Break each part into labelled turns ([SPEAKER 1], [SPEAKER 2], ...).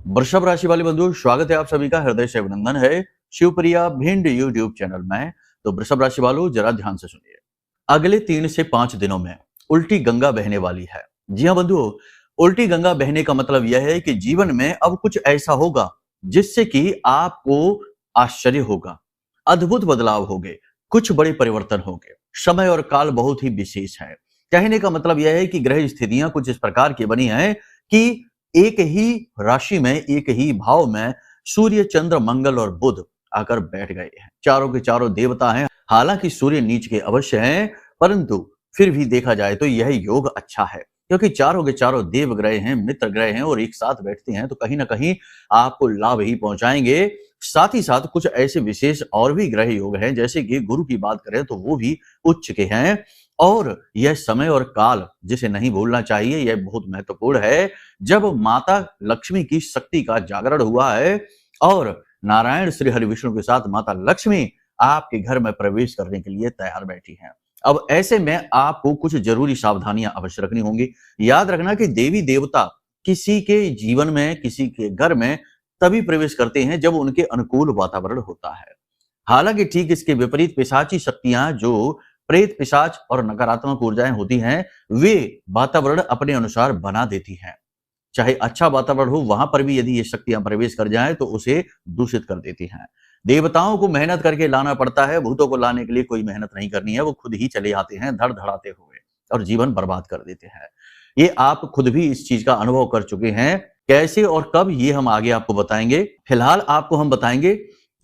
[SPEAKER 1] वृषभ राशि वाले बंधु, स्वागत है आप सभी का हृदय से अभिनंदन है शिवप्रिया भिंड यूट्यूब चैनल में। तो वृषभ राशि वालों, जरा ध्यान से सुनिए। अगले 3 से 5 दिनों में उल्टी गंगा बहने वाली है। जी हाँ बंधुओं, उल्टी गंगा बहने का मतलब यह है कि जीवन में अब कुछ ऐसा होगा जिससे कि आपको आश्चर्य होगा, अद्भुत बदलाव होंगे, कुछ बड़े परिवर्तन होंगे। समय और काल बहुत ही विशेष है। कहने का मतलब यह है कि ग्रह स्थितियां कुछ इस प्रकार की बनी हैं कि एक ही राशि में, एक ही भाव में सूर्य, चंद्र, मंगल और बुध आकर बैठ गए हैं। चारों के चारों देवता हैं। हालांकि सूर्य नीच के अवश्य हैं, परंतु फिर भी देखा जाए तो यह योग अच्छा है, क्योंकि चारों के चारों देव ग्रह हैं, मित्र ग्रह हैं और एक साथ बैठते हैं तो कहीं ना कहीं आपको लाभ ही पहुंचाएंगे। साथ ही साथ कुछ ऐसे विशेष और भी ग्रह योग हैं, जैसे कि गुरु की बात करें तो वो भी उच्च के हैं। और यह समय और काल जिसे नहीं भूलना चाहिए, यह बहुत महत्वपूर्ण है, जब माता लक्ष्मी की शक्ति का जागरण हुआ है और नारायण श्री हरि विष्णु के साथ माता लक्ष्मी आपके घर में प्रवेश करने के लिए तैयार बैठी हैं। अब ऐसे में आपको कुछ जरूरी सावधानियां अवश्य रखनी होंगी। याद रखना कि देवी देवता किसी के जीवन में, किसी के घर में तभी प्रवेश करते हैं जब उनके अनुकूल वातावरण होता है। हालांकि ठीक इसके विपरीत पिशाची शक्तियां, जो प्रेत, पिशाच और नकारात्मक ऊर्जाएं होती हैं, वे वातावरण अपने अनुसार बना देती हैं। चाहे अच्छा वातावरण हो, वहां पर भी यदि ये शक्तियां प्रवेश कर जाएं तो उसे दूषित कर देती हैं। देवताओं को मेहनत करके लाना पड़ता है, भूतों को लाने के लिए कोई मेहनत नहीं करनी है। वो खुद ही चले आते हैं धड़ धड़ाते हुए और जीवन बर्बाद कर देते हैं। ये आप खुद भी इस चीज का अनुभव कर चुके हैं। कैसे और कब, ये हम आगे आपको बताएंगे। फिलहाल आपको हम बताएंगे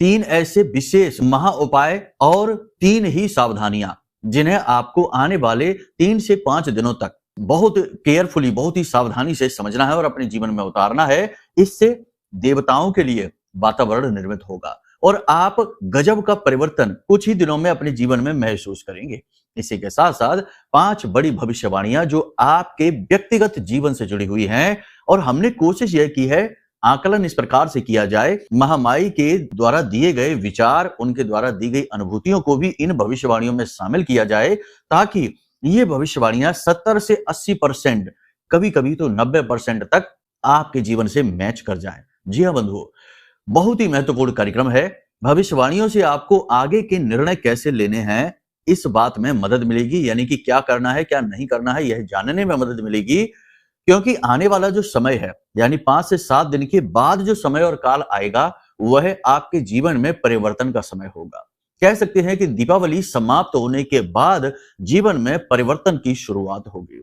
[SPEAKER 1] 3 ऐसे विशेष महा उपाय और 3 ही सावधानियां, जिन्हें आपको आने वाले 3 से 5 दिनों तक बहुत केयरफुली, बहुत ही सावधानी से समझना है और अपने जीवन में उतारना है। इससे देवताओं के लिए वातावरण निर्मित होगा और आप गजब का परिवर्तन कुछ ही दिनों में अपने जीवन में महसूस करेंगे। इसी के साथ साथ 5 बड़ी भविष्यवाणियां जो आपके व्यक्तिगत जीवन से जुड़ी हुई हैं, और हमने कोशिश यह की है, आकलन इस प्रकार से किया जाए, महामाई के द्वारा दिए गए विचार, उनके द्वारा दी गई अनुभूतियों को भी इन भविष्यवाणियों में शामिल किया जाए, ताकि ये भविष्यवाणियां 70 से 80%, कभी कभी तो 90% तक आपके जीवन से मैच कर जाएं। जी हाँ बंधुओं, बहुत ही महत्वपूर्ण कार्यक्रम है। भविष्यवाणियों से आपको आगे के निर्णय कैसे लेने हैं, इस बात में मदद मिलेगी। यानी कि क्या करना है, क्या नहीं करना है, यह जानने में मदद मिलेगी। क्योंकि आने वाला जो समय है, यानी 5 से 7 दिन के बाद जो समय और काल आएगा, वह आपके जीवन में परिवर्तन का समय होगा। कह सकते हैं कि दीपावली समाप्त होने के बाद जीवन में परिवर्तन की शुरुआत होगी।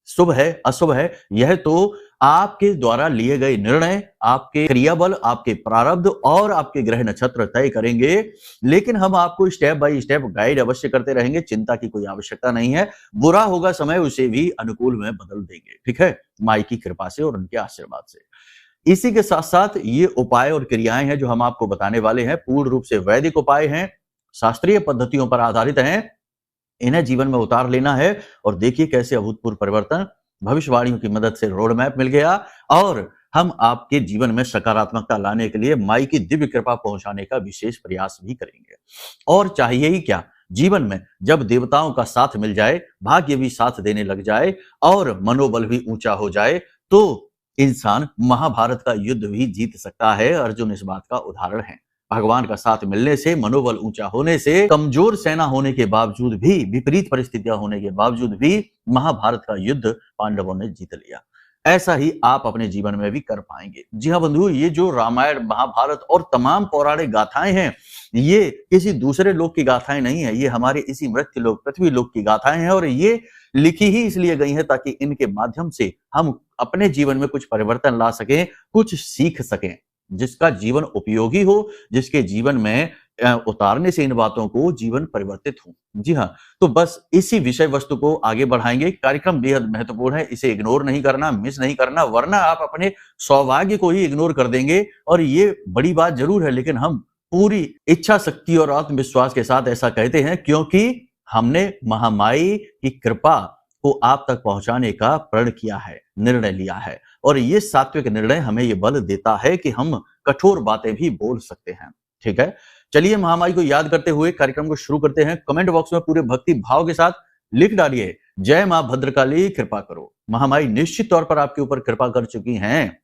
[SPEAKER 1] शुभ है, अशुभ है, यह तो आपके द्वारा लिए गए निर्णय, आपके क्रियाबल, आपके प्रारब्ध और आपके ग्रह नक्षत्र तय करेंगे। लेकिन हम आपको स्टेप बाय स्टेप गाइड अवश्य करते रहेंगे, चिंता की कोई आवश्यकता नहीं है। बुरा होगा समय, उसे भी अनुकूल में बदल देंगे, ठीक है, माई की कृपा से और उनके आशीर्वाद से। इसी के साथ साथ ये उपाय और क्रियाएं हैं जो हम आपको बताने वाले हैं, पूर्ण रूप से वैदिक उपाय हैं, शास्त्रीय पद्धतियों पर आधारित हैं। इन्हें जीवन में उतार लेना है और देखिए कैसे अभूतपूर्व परिवर्तन। भविष्यवाणियों की मदद से रोड मैप मिल गया और हम आपके जीवन में सकारात्मकता लाने के लिए माई की दिव्य कृपा पहुंचाने का विशेष प्रयास भी करेंगे। और चाहिए ही क्या, जीवन में जब देवताओं का साथ मिल जाए, भाग्य भी साथ देने लग जाए और मनोबल भी ऊंचा हो जाए, तो इंसान महाभारत का युद्ध भी जीत सकता है। अर्जुन इस बात का उदाहरण है। भगवान का साथ मिलने से, मनोबल ऊंचा होने से, कमजोर सेना होने के बावजूद भी, विपरीत परिस्थितियां होने के बावजूद भी महाभारत का युद्ध पांडवों ने जीत लिया। ऐसा ही आप अपने जीवन में भी कर पाएंगे। जी हाँ बंधु, ये जो रामायण, महाभारत और तमाम पौराणिक गाथाएं हैं, ये किसी दूसरे लोक की गाथाएं नहीं है, ये हमारे इसी मृत्यु लोक, पृथ्वी लोक की गाथाएं हैं। और ये लिखी ही इसलिए गई है ताकि इनके माध्यम से हम अपने जीवन में कुछ परिवर्तन ला सकें, कुछ सीख सकें, जिसका जीवन उपयोगी हो, जिसके जीवन में उतारने से इन बातों को जीवन परिवर्तित हो। जी हाँ, तो बस इसी विषय वस्तु को आगे बढ़ाएंगे। कार्यक्रम बेहद महत्वपूर्ण है, इसे इग्नोर नहीं करना, मिस नहीं करना, वरना आप अपने सौभाग्य को ही इग्नोर कर देंगे। और ये बड़ी बात जरूर है, लेकिन हम पूरी इच्छा शक्ति और आत्मविश्वास के साथ ऐसा कहते हैं, क्योंकि हमने महामाई की कृपा को आप तक पहुंचाने का प्रण किया है, निर्णय लिया है। और ये सात्विक निर्णय हमें ये बल देता है कि हम कठोर बातें भी बोल सकते हैं। ठीक है, चलिए महामाई को याद करते हुए कार्यक्रम को शुरू करते हैं। कमेंट बॉक्स में पूरे भक्ति भाव के साथ लिख डालिए, जय मां भद्रकाली कृपा करो। महामाई निश्चित तौर पर आपके ऊपर कृपा कर चुकी हैं।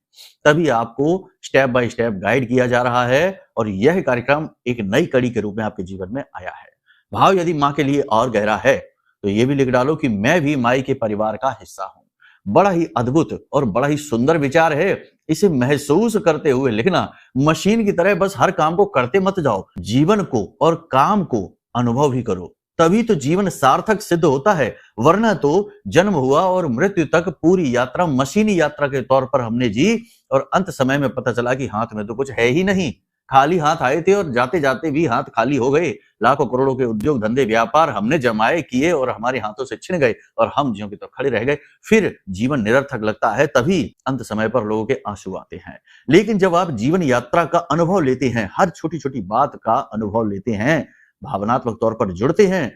[SPEAKER 1] तभी आपको स्टेप बाय स्टेप गाइड किया जा रहा है और यह कार्यक्रम एक नई कड़ी के रूप में आपके जीवन में आया है। भाव यदि माँ के लिए और गहरा है तो ये भी लिख डालो कि मैं भी माई के परिवार का हिस्सा हूं। बड़ा ही अद्भुत और बड़ा ही सुंदर विचार है। इसे महसूस करते हुए लिखना। मशीन की तरह बस हर काम को करते मत जाओ, जीवन को और काम को अनुभव भी करो, तभी तो जीवन सार्थक सिद्ध होता है। वरना तो जन्म हुआ और मृत्यु तक पूरी यात्रा मशीनी यात्रा के तौर पर हमने जी और अंत समय में पता चला कि हाथ में तो कुछ है ही नहीं। खाली हाथ आए थे और जाते जाते भी हाथ खाली हो गए। लाखों करोड़ों के उद्योग धंधे व्यापार हमने जमाए किए और हमारे हाथों से छिन गए और हम ज्यों के तो खड़े रह गए। फिर जीवन निरर्थक लगता है, तभी अंत समय पर लोगों के आंसू आते हैं। लेकिन जब आप जीवन यात्रा का अनुभव लेते हैं, हर छोटी छोटी बात का अनुभव लेते हैं, भावनात्मक तौर पर जुड़ते हैं,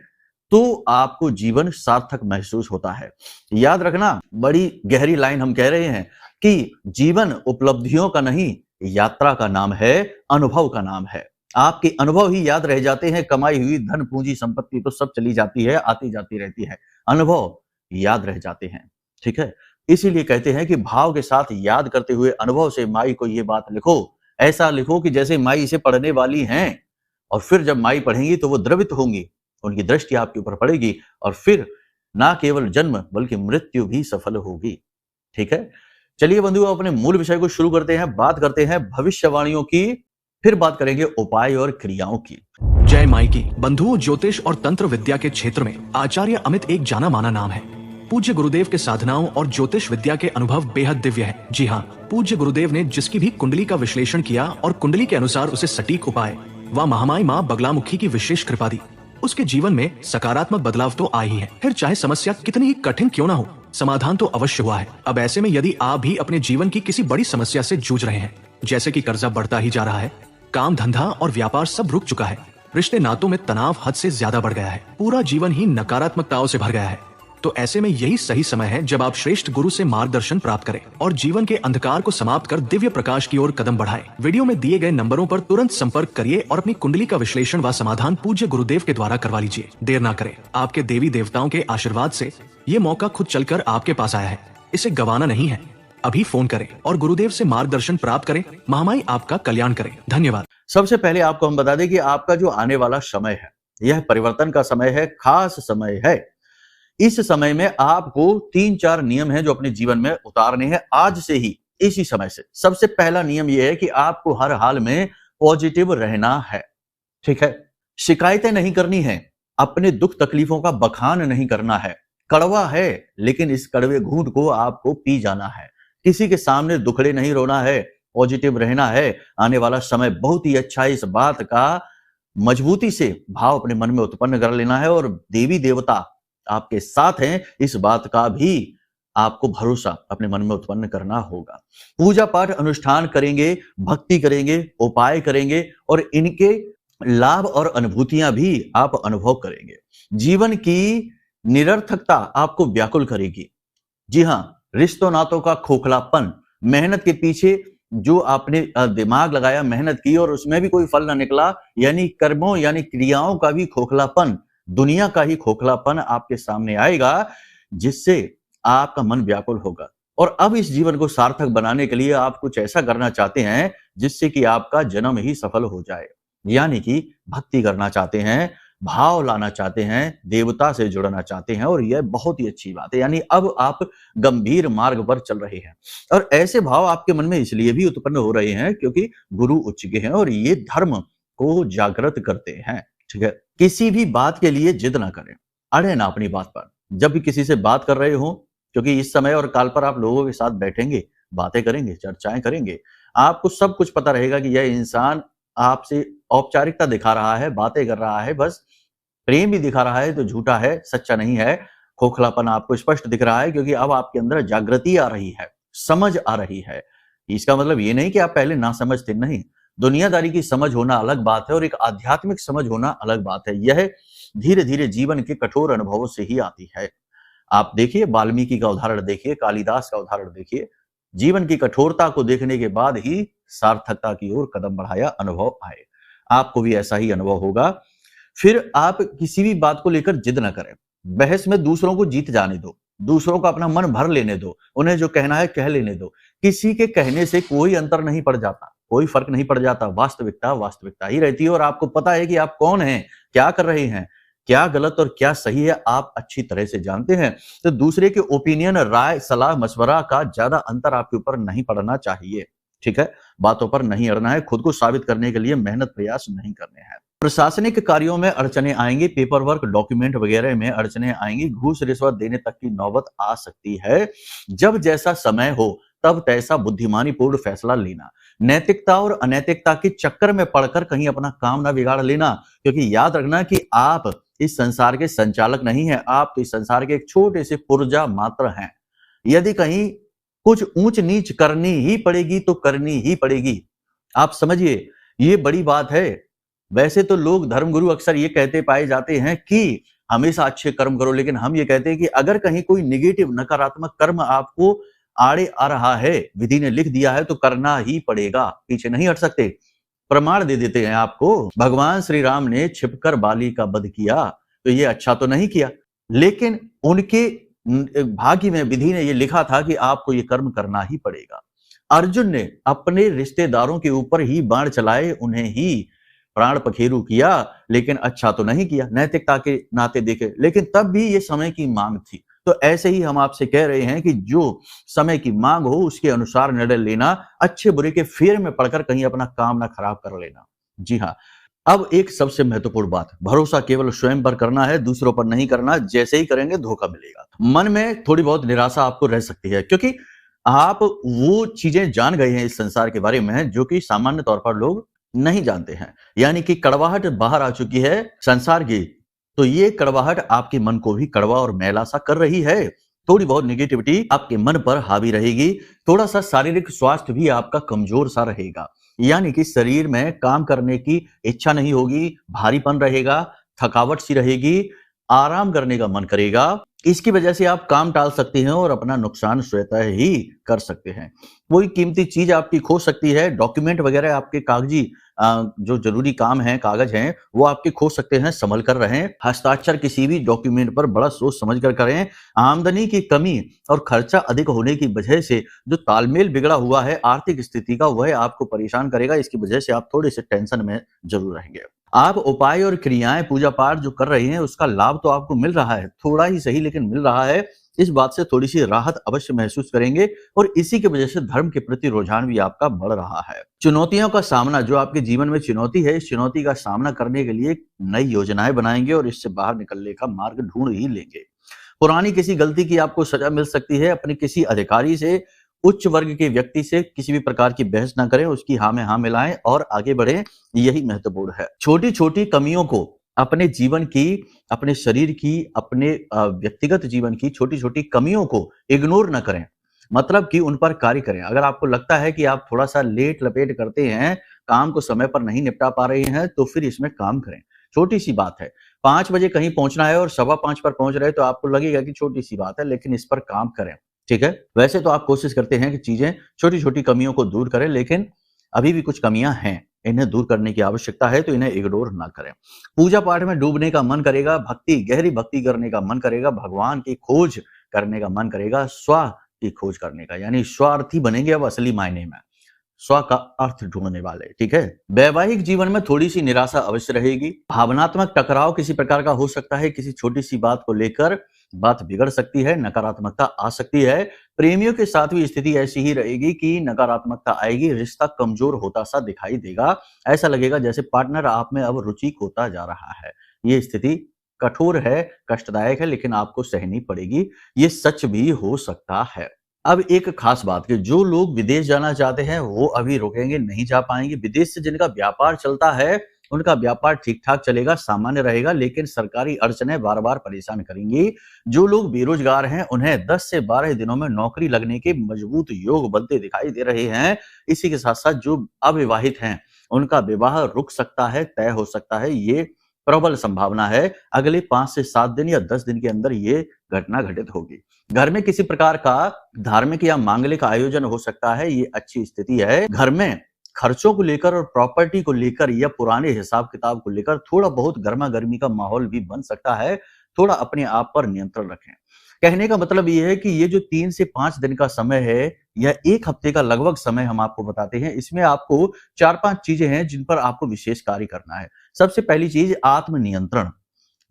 [SPEAKER 1] तो आपको जीवन सार्थक महसूस होता है। याद रखना, बड़ी गहरी लाइन हम कह रहे हैं कि जीवन उपलब्धियों का नहीं, यात्रा का नाम है, अनुभव का नाम है। आपके अनुभव ही याद रह जाते हैं। कमाई हुई धन पूंजी संपत्ति तो सब चली जाती है, आती जाती रहती है, अनुभव याद रह जाते हैं। ठीक है, इसीलिए कहते हैं कि भाव के साथ याद करते हुए अनुभव से माई को ये बात लिखो। ऐसा लिखो कि जैसे माई इसे पढ़ने वाली हैं और फिर जब माई पढ़ेंगी तो वो द्रवित होंगी, उनकी दृष्टि आपके ऊपर पड़ेगी और फिर ना केवल जन्म बल्कि मृत्यु भी सफल होगी। ठीक है, चलिए बंधुओं, अपने मूल विषय को शुरू करते हैं। बात करते हैं भविष्यवाणियों की, फिर बात करेंगे उपाय और क्रियाओं की।
[SPEAKER 2] जय माई की। बंधुओं, ज्योतिष और तंत्र विद्या के क्षेत्र में आचार्य अमित एक जाना माना नाम है। पूज्य गुरुदेव के साधनाओं और ज्योतिष विद्या के अनुभव बेहद दिव्य है। जी हाँ, पूज्य गुरुदेव ने जिसकी भी कुंडली का विश्लेषण किया और कुंडली के अनुसार उसे सटीक उपाय व महामाई माँ बगलामुखी की विशेष कृपा दी, उसके जीवन में सकारात्मक बदलाव तो आए ही है। फिर चाहे समस्या कितनी ही कठिन क्यों ना हो, समाधान तो अवश्य हुआ है। अब ऐसे में यदि आप भी अपने जीवन की किसी बड़ी समस्या से जूझ रहे हैं, जैसे कि कर्जा बढ़ता ही जा रहा है, काम धंधा और व्यापार सब रुक चुका है, रिश्ते नातों में तनाव हद से ज्यादा बढ़ गया है, पूरा जीवन ही नकारात्मकताओं से भर गया है, तो ऐसे में यही सही समय है जब आप श्रेष्ठ गुरु से मार्गदर्शन प्राप्त करें और जीवन के अंधकार को समाप्त कर दिव्य प्रकाश की ओर कदम बढ़ाएं। वीडियो में दिए गए नंबरों पर तुरंत संपर्क करिए और अपनी कुंडली का विश्लेषण व समाधान पूज्य गुरुदेव के द्वारा करवा लीजिए। देर ना करें, आपके देवी देवताओं के आशीर्वाद से ये मौका खुद चलकर आपके पास आया है, इसे गंवाना नहीं है। अभी फोन करें और गुरुदेव से मार्गदर्शन प्राप्त करें। महामाई आपका कल्याण करें। धन्यवाद।
[SPEAKER 1] सबसे पहले आपको हम बता दें कि आपका जो आने वाला समय है, यह परिवर्तन का समय है, खास समय है। इस समय में आपको 3-4 नियम हैं जो अपने जीवन में उतारने हैं आज से ही, इसी समय से। सबसे पहला नियम यह है कि आपको हर हाल में पॉजिटिव रहना है। ठीक है, शिकायतें नहीं करनी है, अपने दुख तकलीफों का बखान नहीं करना है। कड़वा है लेकिन इस कड़वे घूंट को आपको पी जाना है। किसी के सामने दुखड़े नहीं रोना है, पॉजिटिव रहना है। आने वाला समय बहुत ही अच्छा है, इस बात का मजबूती से भाव अपने मन में उत्पन्न कर लेना है और देवी देवता आपके साथ हैं, इस बात का भी आपको भरोसा अपने मन में उत्पन्न करना होगा। पूजा पाठ अनुष्ठान करेंगे, भक्ति करेंगे, उपाय करेंगे और इनके लाभ और अनुभूतियां भी आप अनुभव करेंगे। जीवन की निरर्थकता आपको व्याकुल करेगी। जी हाँ, रिश्तों नातों का खोखलापन, मेहनत के पीछे जो आपने दिमाग लगाया, मेहनत की और उसमें भी कोई फल ना निकला, यानी कर्मों यानी क्रियाओं का भी खोखलापन, दुनिया का ही खोखलापन आपके सामने आएगा, जिससे आपका मन व्याकुल होगा। और अब इस जीवन को सार्थक बनाने के लिए आप कुछ ऐसा करना चाहते हैं जिससे कि आपका जन्म ही सफल हो जाए, यानी कि भक्ति करना चाहते हैं, भाव लाना चाहते हैं, देवता से जुड़ना चाहते हैं और यह बहुत ही अच्छी बात है। यानी अब आप गंभीर मार्ग पर चल रहे हैं और ऐसे भाव आपके मन में इसलिए भी उत्पन्न हो रहे हैं क्योंकि गुरु उच्च के हैं और ये धर्म को जागृत करते हैं। ठीक है, किसी भी बात के लिए जिद ना करें, अड़े ना अपनी बात पर। जब भी किसी से बात कर रहे हो, क्योंकि इस समय और काल पर आप लोगों के साथ बैठेंगे, बातें करेंगे, चर्चाएं करेंगे, आपको सब कुछ पता रहेगा कि यह इंसान आपसे औपचारिकता दिखा रहा है, बातें कर रहा है, बस प्रेम भी दिखा रहा है तो झूठा है, सच्चा नहीं है। खोखलापन आपको स्पष्ट दिख रहा है क्योंकि अब आपके अंदर जागृति आ रही है, समझ आ रही है। इसका मतलब ये नहीं कि आप पहले ना समझ थे, नहीं। दुनियादारी की समझ होना अलग बात है और एक आध्यात्मिक समझ होना अलग बात है। यह धीरे धीरे जीवन के कठोर अनुभवों से ही आती है। आप देखिए, वाल्मीकि का उदाहरण देखिए, कालिदास का उदाहरण देखिए, जीवन की कठोरता को देखने के बाद ही सार्थकता की ओर कदम बढ़ाया, अनुभव आए। आपको भी ऐसा ही अनुभव होगा। फिर आप किसी भी बात को लेकर जिद न करें, बहस में दूसरों को जीत जाने दो। दूसरों को अपना मन भर लेने दो, उन्हें जो कहना है कह लेने दो। किसी के कहने से कोई अंतर नहीं पड़ जाता, कोई फर्क नहीं पड़ जाता। वास्तविकता वास्तविकता ही रहती है और आपको पता है कि आप कौन हैं, क्या कर रहे हैं, क्या गलत और क्या सही है, आप अच्छी तरह से जानते हैं। तो दूसरे के ओपिनियन, राय, सलाह, मशवरा का ज्यादा अंतर आपके ऊपर नहीं पड़ना चाहिए। ठीक है, बातों पर नहीं अड़ना है, खुद को साबित करने के लिए मेहनत प्रयास नहीं करने हैं। प्रशासनिक कार्यों में अड़चने आएंगी, पेपर वर्क, डॉक्यूमेंट वगैरह में अड़चने आएंगी, घूस रिश्वत देने तक की नौबत आ सकती है। जब जैसा समय हो तब तैसा बुद्धिमानी पूर्ण फैसला लेना। नैतिकता और अनैतिकता के चक्कर में पड़कर कहीं अपना काम ना बिगाड़ लेना, क्योंकि याद रखना कि आप इस संसार के संचालक नहीं हैं, आप तो इस संसार के एक छोटे से पुर्जा मात्र हैं। यदि कहीं कुछ ऊंच नीच करनी ही पड़ेगी तो करनी ही पड़ेगी। आप समझिए, ये बड़ी बात है। वैसे तो लोग, धर्मगुरु अक्सर ये कहते पाए जाते हैं कि हमेशा अच्छे कर्म करो, लेकिन हम ये कहते हैं कि अगर कहीं कोई नेगेटिव, नकारात्मक कर्म आपको आड़े आ रहा है, विधि ने लिख दिया है, तो करना ही पड़ेगा, पीछे नहीं हट सकते। प्रमाण दे देते हैं आपको। भगवान श्री राम ने छिपकर बाली का वध किया, तो ये अच्छा तो नहीं किया, लेकिन उनके भाग्य में, विधि ने ये लिखा था कि आपको ये कर्म करना ही पड़ेगा। अर्जुन ने अपने रिश्तेदारों के ऊपर ही बाण चलाए, उन्हें ही प्राण पखेरु किया, लेकिन अच्छा तो नहीं किया, नैतिकता के नाते देखे, लेकिन तब भी ये समय की मांग थी। तो ऐसे ही हम आपसे कह रहे हैं कि जो समय की मांग हो उसके अनुसार निर्णय लेना, अच्छे बुरे के फेर में पड़कर कहीं अपना काम ना खराब कर लेना। जी हाँ, अब एक सबसे महत्वपूर्ण बात, भरोसा केवल स्वयं पर करना है, दूसरों पर नहीं करना। जैसे ही करेंगे धोखा मिलेगा। मन में थोड़ी बहुत निराशा आपको रह सकती है, क्योंकि आप वो चीजें जान गए हैं इस संसार के बारे में जो कि सामान्य तौर पर लोग नहीं जानते हैं, यानी कि कड़वाहट बाहर आ चुकी है संसार की। तो ये कड़वाहट आपके मन को भी कड़वा और मैला सा कर रही है। थोड़ी बहुत नेगेटिविटी आपके मन पर हावी रहेगी। थोड़ा सा शारीरिक स्वास्थ्य भी आपका कमजोर सा रहेगा, यानी कि शरीर में काम करने की इच्छा नहीं होगी, भारीपन रहेगा, थकावट सी रहेगी, आराम करने का मन करेगा। इसकी वजह से आप काम टाल सकते हैं और अपना नुकसान स्वतः ही कर सकते हैं। कोई कीमती चीज आपकी खो सकती है, डॉक्यूमेंट वगैरह आपके कागजी जो जरूरी काम है, कागज हैं, वो आपके खो सकते हैं, संभल कर रहें। हस्ताक्षर किसी भी डॉक्यूमेंट पर बड़ा सोच समझ कर करें। आमदनी की कमी और खर्चा अधिक होने की वजह से जो तालमेल बिगड़ा हुआ है आर्थिक स्थिति का, वह आपको परेशान करेगा। इसकी वजह से आप थोड़े से टेंशन में जरूर रहेंगे। आप उपाय और क्रियाएं, पूजा पाठ जो कर रहे हैं उसका लाभ तो आपको मिल रहा है, थोड़ा ही सही लेकिन मिल रहा है। इस बात से थोड़ी सी राहत अवश्य महसूस करेंगे और इसी की वजह से धर्म के प्रति रुझान भी आपका बढ़ रहा है। चुनौतियों का सामना, जो आपके जीवन में चुनौती है, इस चुनौती का सामना करने के लिए नई योजनाएं बनाएंगे और इससे बाहर निकलने का मार्ग ढूंढ ही लेंगे। पुरानी किसी गलती की आपको सजा मिल सकती है। अपने किसी अधिकारी से, उच्च वर्ग के व्यक्ति से किसी भी प्रकार की बहस ना करें, उसकी हाँ में हाँ मिलाएं और आगे बढ़ें, यही महत्वपूर्ण है। छोटी छोटी कमियों को, अपने जीवन की, अपने शरीर की, अपने व्यक्तिगत जीवन की छोटी छोटी कमियों को इग्नोर ना करें, मतलब कि उन पर कार्य करें। अगर आपको लगता है कि आप थोड़ा सा लेट लपेट करते हैं, काम को समय पर नहीं निपटा पा रहे हैं, तो फिर इसमें काम करें। छोटी सी बात है, 5 बजे कहीं पहुंचना है और 5:15 पर पहुंच रहे, तो आपको लगेगा कि छोटी सी बात है, लेकिन इस पर काम करें। ठीक है, वैसे तो आप कोशिश करते हैं कि चीजें, छोटी छोटी कमियों को दूर करें, लेकिन अभी भी कुछ कमियां हैं, इन्हें दूर करने की आवश्यकता है, तो इन्हें इग्नोर ना करें। पूजा पाठ में डूबने का मन करेगा, भक्ति, गहरी भक्ति करने का मन करेगा, भगवान की खोज करने का मन करेगा, स्व की खोज करने का, यानी स्वार्थी बनेंगे अब असली मायने में, स्व का अर्थ ढूंढने वाले। ठीक है, वैवाहिक जीवन में थोड़ी सी निराशा अवश्य रहेगी। भावनात्मक टकराव किसी प्रकार का हो सकता है, किसी छोटी सी बात को लेकर बात बिगड़ सकती है, नकारात्मकता आ सकती है। प्रेमियों के साथ भी स्थिति ऐसी ही रहेगी कि नकारात्मकता आएगी, रिश्ता कमजोर होता सा दिखाई देगा, ऐसा लगेगा जैसे पार्टनर आप में अब रुचि खोता जा रहा है। ये स्थिति कठोर है, कष्टदायक है, लेकिन आपको सहनी पड़ेगी, ये सच भी हो सकता है। अब एक खास बात कि जो लोग विदेश जाना चाहते हैं वो अभी रुकेंगे, नहीं जा पाएंगे। विदेश से जिनका व्यापार चलता है उनका व्यापार ठीक ठाक चलेगा, सामान्य रहेगा, लेकिन सरकारी अड़चनें बार बार परेशान करेंगी। जो लोग बेरोजगार हैं उन्हें 10 से 12 दिनों में नौकरी लगने के मजबूत योग बनते दिखाई दे रहे हैं। इसी के साथ साथ जो अविवाहित हैं उनका विवाह रुक सकता है, तय हो सकता है, ये प्रबल संभावना है। अगले 5 से 7 दिन या 10 दिन के अंदर ये घटना घटित होगी। घर में किसी प्रकार का धार्मिक या मांगलिक आयोजन हो सकता है, ये अच्छी स्थिति है। घर में खर्चों को लेकर और प्रॉपर्टी को लेकर या पुराने हिसाब किताब को लेकर थोड़ा बहुत गर्मा गर्मी का माहौल भी बन सकता है। थोड़ा अपने आप पर नियंत्रण रखें। कहने का मतलब ये है कि ये जो 3 से 5 दिन का समय है या 1 हफ्ते का लगभग समय हम आपको बताते हैं, इसमें आपको 4-5 चीजें हैं जिन पर आपको विशेष कार्य करना है। सबसे पहली चीज आत्मनियंत्रण।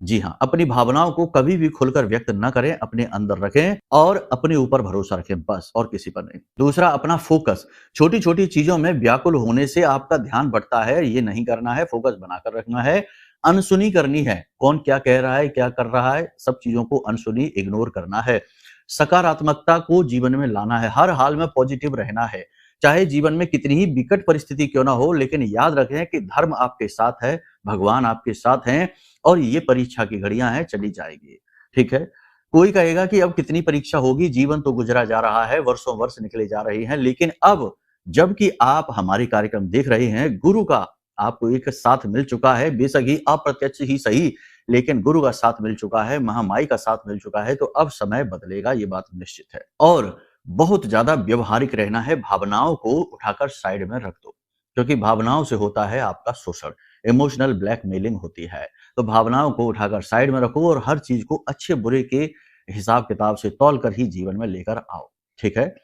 [SPEAKER 1] जी हाँ, अपनी भावनाओं को कभी भी खुलकर व्यक्त ना करें, अपने अंदर रखें और अपने ऊपर भरोसा रखें बस, और किसी पर नहीं। दूसरा, अपना फोकस। छोटी-छोटी चीजों में व्याकुल होने से आपका ध्यान बढ़ता है, ये नहीं करना है, फोकस बनाकर रखना है। अनसुनी करनी है, कौन क्या कह रहा है, क्या कर रहा है, सब चीजों को अनसुनी इग्नोर करना है। सकारात्मकता को जीवन में लाना है, हर हाल में पॉजिटिव रहना है। चाहे जीवन में कितनी ही विकट परिस्थिति क्यों ना हो, लेकिन याद रखें कि धर्म आपके साथ है, भगवान आपके साथ हैं और ये परीक्षा की घड़ियां हैं, चली जाएगी। ठीक है? कोई कहेगा कि अब कितनी परीक्षा होगी, जीवन तो गुजरा जा रहा है, वर्षों वर्ष निकले जा रहे हैं, लेकिन अब जबकि आप हमारे कार्यक्रम देख रहे हैं, गुरु का आपको एक साथ मिल चुका है, बेशक ही अप्रत्यक्ष ही सही, लेकिन गुरु का साथ मिल चुका है, महामाई का साथ मिल चुका है, तो अब समय बदलेगा, ये बात निश्चित है। और बहुत ज्यादा व्यवहारिक रहना है, भावनाओं को उठाकर साइड में रख दो, क्योंकि भावनाओं से होता है आपका शोषण, इमोशनल ब्लैकमेलिंग होती है। तो भावनाओं को उठाकर साइड में रखो और हर चीज को अच्छे बुरे के हिसाब किताब से तौल कर ही जीवन में लेकर आओ। ठीक है?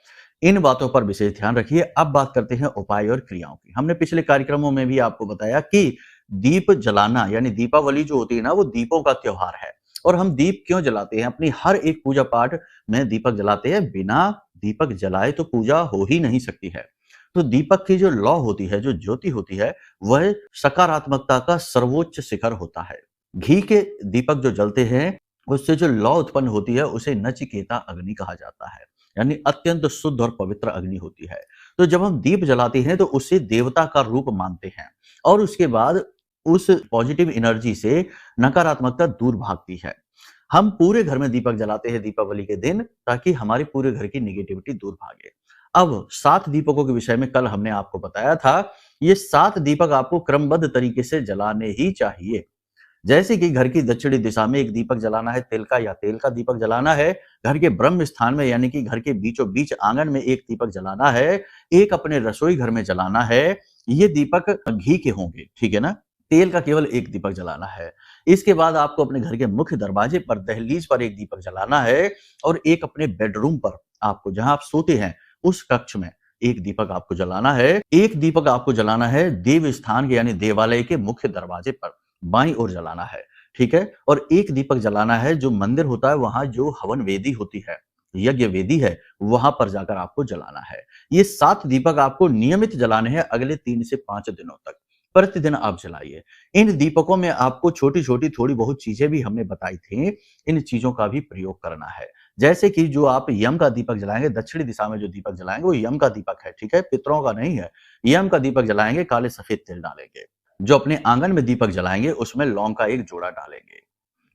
[SPEAKER 1] इन बातों पर विशेष ध्यान रखिए। अब बात करते हैं उपाय और क्रियाओं की। हमने पिछले कार्यक्रमों में भी आपको बताया कि दीप जलाना यानी दीपावली जो होती है ना, वो दीपों का त्योहार है। और हम दीप क्यों जलाते हैं? अपनी हर एक पूजा पाठ में दीपक जलाते हैं। बिना दीपक जलाए तो पूजा हो ही नहीं सकती है। तो दीपक की जो लौ होती है, जो ज्योति होती है, वह सकारात्मकता का सर्वोच्च शिखर होता है। घी के दीपक जो जलते हैं, उससे जो लौ उत्पन्न होती है, उसे नचिकेता अग्नि कहा जाता है, यानी अत्यंत शुद्ध और पवित्र अग्नि होती है। तो जब हम दीप जलाते हैं तो उसे देवता का रूप मानते हैं और उसके बाद उस पॉजिटिव एनर्जी से नकारात्मकता दूर भागती है। हम पूरे घर में दीपक जलाते हैं दीपावली के दिन, ताकि हमारे पूरे घर की नेगेटिविटी दूर भागे। अब 7 दीपकों के विषय में कल हमने आपको बताया था। ये 7 दीपक आपको क्रमबद्ध तरीके से जलाने ही चाहिए। जैसे कि घर की दक्षिणी दिशा में एक दीपक जलाना है, तिल का या तेल का दीपक जलाना है। घर के ब्रह्म स्थान में यानी कि घर के बीचों बीच आंगन में एक दीपक जलाना है। एक अपने रसोई घर में जलाना है। ये दीपक घी के होंगे, ठीक है ना? तेल का केवल एक दीपक जलाना है। इसके बाद आपको अपने घर के मुख्य दरवाजे पर, दहलीज पर एक दीपक जलाना है और एक अपने बेडरूम पर, आपको जहां आप सोते हैं उस कक्ष में एक दीपक आपको जलाना है। एक दीपक आपको जलाना है देव स्थान के यानी देवालय के मुख्य दरवाजे पर, बाईं ओर जलाना है। ठीक है? और एक दीपक जलाना है जो मंदिर होता है, वहां जो हवन वेदी होती है, यज्ञ वेदी है, वहां पर जाकर आपको जलाना है। ये 7 दीपक आपको नियमित जलाने हैं अगले 3 से 5 दिनों तक। प्रतिदिन आप जलाइए। इन दीपकों में आपको छोटी-छोटी थोड़ी बहुत चीजें भी हमने बताई थी, इन चीजों का भी प्रयोग करना है। जैसे कि जो आप यम का दीपक जलाएंगे, दक्षिणी दिशा में जो दीपक जलाएंगे वो यम का दीपक है, ठीक है? पितरों का नहीं है। यम का दीपक जलाएंगे, काले सफेद तिल डालेंगे। जो अपने आंगन में दीपक जलाएंगे उसमें लौंग का एक जोड़ा डालेंगे।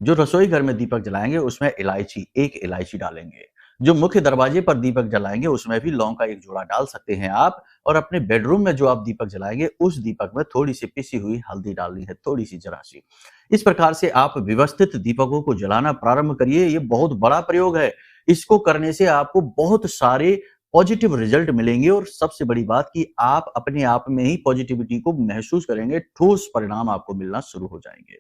[SPEAKER 1] जो रसोई घर में दीपक जलाएंगे उसमें इलायची, एक इलायची डालेंगे। जो मुख्य दरवाजे पर दीपक जलाएंगे उसमें भी लौंग का एक जोड़ा डाल सकते हैं आप। और अपने बेडरूम में जो आप दीपक जलाएंगे उस दीपक में थोड़ी सी पिसी हुई हल्दी डालनी है, थोड़ी सी जरा सी। इस प्रकार से आप व्यवस्थित दीपकों को जलाना प्रारंभ करिए। ये बहुत बड़ा प्रयोग है। इसको करने से आपको बहुत सारे पॉजिटिव रिजल्ट मिलेंगे और सबसे बड़ी बात कि आप अपने आप में ही पॉजिटिविटी को महसूस करेंगे, ठोस परिणाम आपको मिलना शुरू हो जाएंगे।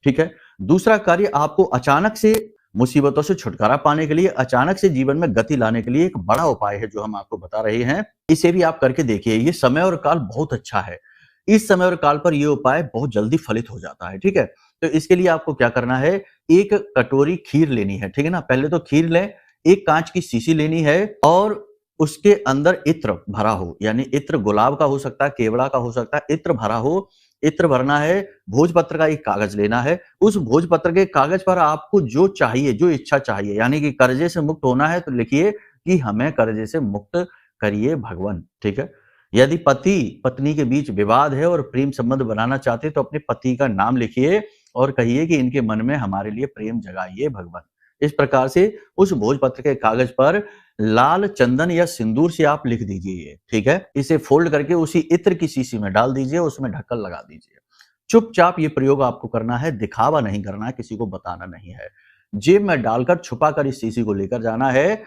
[SPEAKER 1] ठीक है? दूसरा कार्य, आपको अचानक से मुसीबतों से छुटकारा पाने के लिए, अचानक से जीवन में गति लाने के लिए एक बड़ा उपाय है जो हम आपको बता रहे हैं। इसे भी आप करके देखिए। ये समय और काल बहुत अच्छा है। इस समय और काल पर ये उपाय बहुत जल्दी फलित हो जाता है। ठीक है? तो इसके लिए आपको क्या करना है, एक कटोरी खीर लेनी है, ठीक है ना? पहले तो खीर लें, एक कांच की शीशी लेनी है और उसके अंदर इत्र भरा हो, यानी इत्र गुलाब का हो सकता है, केवड़ा का हो सकता है, इत्र भरा हो। इत्र भरना है। भोजपत्र का एक कागज लेना है। उस भोजपत्र के कागज पर आपको जो चाहिए, जो इच्छा चाहिए, यानी कि कर्जे से मुक्त होना है तो लिखिए कि हमें कर्जे से मुक्त करिए भगवान। ठीक है? यदि पति पत्नी के बीच विवाद है और प्रेम संबंध बनाना चाहते तो अपने पति का नाम लिखिए और कहिए कि इनके मन में हमारे लिए प्रेम जगाइए भगवान। इस प्रकार से उस भोजपत्र के कागज पर लाल चंदन या सिंदूर से आप लिख दीजिए। ठीक है? इसे फोल्ड करके उसी इत्र की शीशी में डाल दीजिए, उसमें ढक्कन लगा दीजिए। चुपचाप ये प्रयोग आपको करना है, दिखावा नहीं करना है, किसी को बताना नहीं है। जेब में डालकर छुपाकर इस शीशी को लेकर जाना है।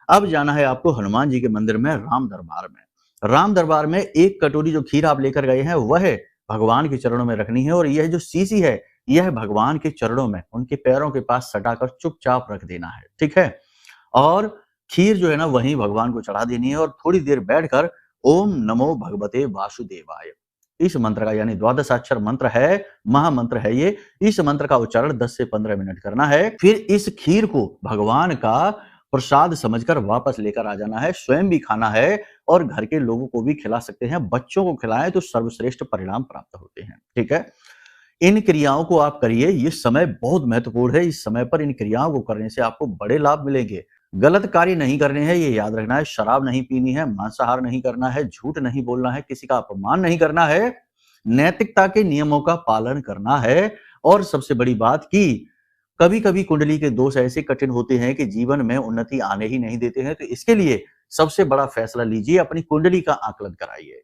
[SPEAKER 1] अब जाना है आपको हनुमान जी के मंदिर में, राम दरबार में। राम दरबार में एक कटोरी जो खीर आप लेकर गए हैं वह भगवान के चरणों में रखनी है और यह जो शीशी है यह भगवान के चरणों में, उनके पैरों के पास सटाकर चुपचाप रख देना है। ठीक है? और खीर जो है ना वहीं भगवान को चढ़ा देनी है और थोड़ी देर बैठकर ओम नमो भगवते वासुदेवाय इस मंत्र का यानी द्वादशाक्षर मंत्र है, महामंत्र है ये। इस मंत्र का उच्चारण 10 से 15 मिनट करना है। फिर इस खीर को भगवान का प्रसाद समझकर वापस लेकर आ जाना है, स्वयं भी खाना है और घर के लोगों को भी खिला सकते हैं। बच्चों को खिलाएं तो सर्वश्रेष्ठ परिणाम प्राप्त होते हैं। ठीक है, इन क्रियाओं को आप करिए, ये समय बहुत महत्वपूर्ण है। इस समय पर इन क्रियाओं को करने से आपको बड़े लाभ मिलेंगे। गलत कार्य नहीं करने हैं, ये याद रखना है। शराब नहीं पीनी है, मांसाहार नहीं करना है, झूठ नहीं बोलना है, किसी का अपमान नहीं करना है, नैतिकता के नियमों का पालन करना है। और सबसे बड़ी बात कि कभी कभी कुंडली के दोष ऐसे कठिन होते हैं कि जीवन में उन्नति आने ही नहीं देते हैं। तो इसके लिए सबसे बड़ा फैसला लीजिए, अपनी कुंडली का आकलन कराइए।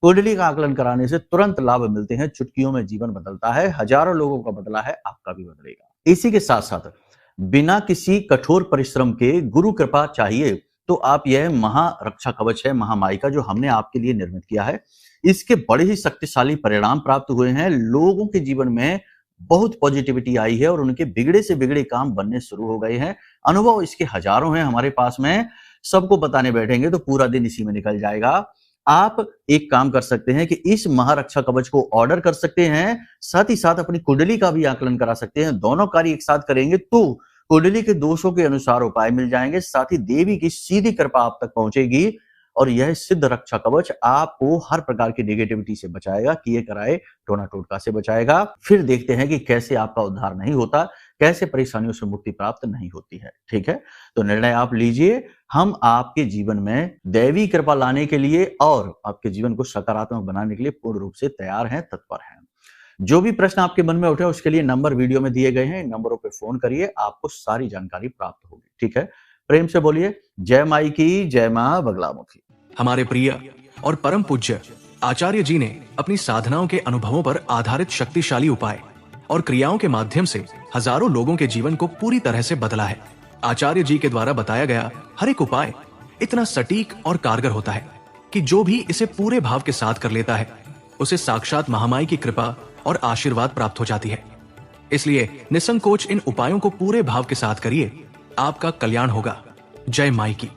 [SPEAKER 1] कुंडली का आकलन कराने से तुरंत लाभ मिलते हैं, चुटकियों में जीवन बदलता है। हजारों लोगों का बदला है, आपका भी बदलेगा। इसी के साथ साथ बिना किसी कठोर परिश्रम के गुरु कृपा चाहिए तो आप यह महारक्षा कवच है महामाई का, जो हमने आपके लिए निर्मित किया है। इसके बड़े ही शक्तिशाली परिणाम प्राप्त हुए हैं। लोगों के जीवन में बहुत पॉजिटिविटी आई है और उनके बिगड़े से बिगड़े काम बनने शुरू हो गए हैं। अनुभव इसके हजारों हैं हमारे पास में, सबको बताने बैठेंगे तो पूरा दिन इसी में निकल जाएगा। आप एक काम कर सकते हैं कि इस महारक्षा कवच को ऑर्डर कर सकते हैं, साथ ही साथ अपनी कुंडली का भी आकलन करा सकते हैं। दोनों कार्य एक साथ करेंगे तो कुंडली के दोषों के अनुसार उपाय मिल जाएंगे, साथ ही देवी की सीधी कृपा आप तक पहुंचेगी और यह सिद्ध रक्षा कवच आपको हर प्रकार की नेगेटिविटी से बचाएगा, किए कराए टोना टोटका से बचाएगा। फिर देखते हैं कि कैसे आपका उद्धार नहीं होता, कैसे परेशानियों से मुक्ति प्राप्त नहीं होती है। ठीक है, तो निर्णय आप लीजिए। हम आपके जीवन में दैवी कृपा लाने के लिए और आपके जीवन को सकारात्मक बनाने के लिए पूर्ण रूप से तैयार हैं, तत्पर हैं। जो भी प्रश्न आपके मन में उठे उसके लिए नंबर वीडियो में दिए गए हैं, इन नंबरों पे फोन करिए, आपको सारी जानकारी प्राप्त होगी। ठीक है, प्रेम से बोलिए जय माई की, जय मां बगलामुखी।
[SPEAKER 2] हमारे प्रिय और परम पूज्य आचार्य जी ने अपनी साधनाओं के अनुभवों पर आधारित शक्तिशाली उपाय और क्रियाओं के माध्यम से हजारों लोगों के जीवन को पूरी तरह से बदला है। आचार्य जी के द्वारा बताया गया हर एक उपाय इतना सटीक और कारगर होता है कि जो भी इसे पूरे भाव के साथ कर लेता है उसे साक्षात महामाई की कृपा और आशीर्वाद प्राप्त हो जाती है। इसलिए निसंकोच इन उपायों को पूरे भाव के साथ करिए, आपका कल्याण होगा। जय माई की।